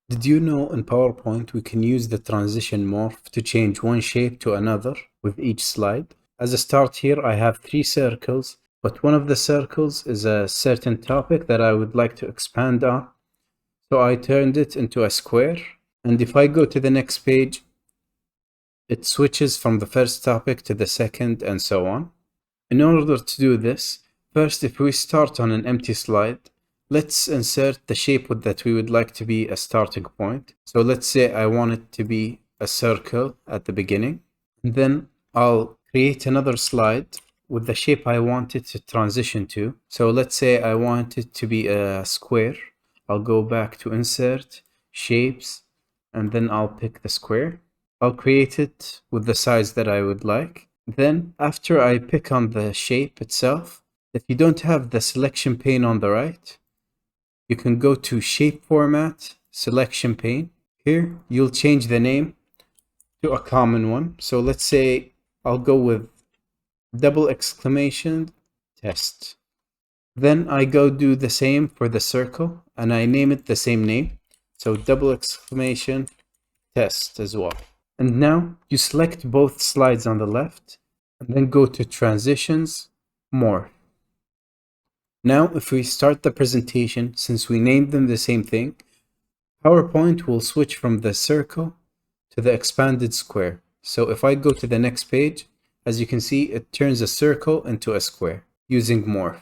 Did you know in PowerPoint we can use the transition morph to change one shape to another with each slide? As a start here, I have 3 circles, but one of the circles is a certain topic that I would like to expand on. So I turned it into a square. And if I go to the next page, it switches from the first topic to the second and so on. In order to do this, first, if we start on an empty slide, let's insert the shape that we would like to be a starting point. So let's say I want it to be a circle at the beginning. And then I'll create another slide with the shape I want it to transition to. So let's say I want it to be a square. I'll go back to Insert, Shapes, and then I'll pick the square. I'll create it with the size that I would like. Then after I pick on the shape itself, if you don't have the selection pane on the right, you can go to Shape Format, Selection Pane. Here, you'll change the name to a common one. So let's say I'll go with !test. Then I go do the same for the circle and I name it the same name. So !test as well. And now you select both slides on the left and then go to Transitions, More. Now, if we start the presentation, since we named them the same thing, PowerPoint will switch from the circle to the expanded square. So if I go to the next page, as you can see, it turns a circle into a square using Morph.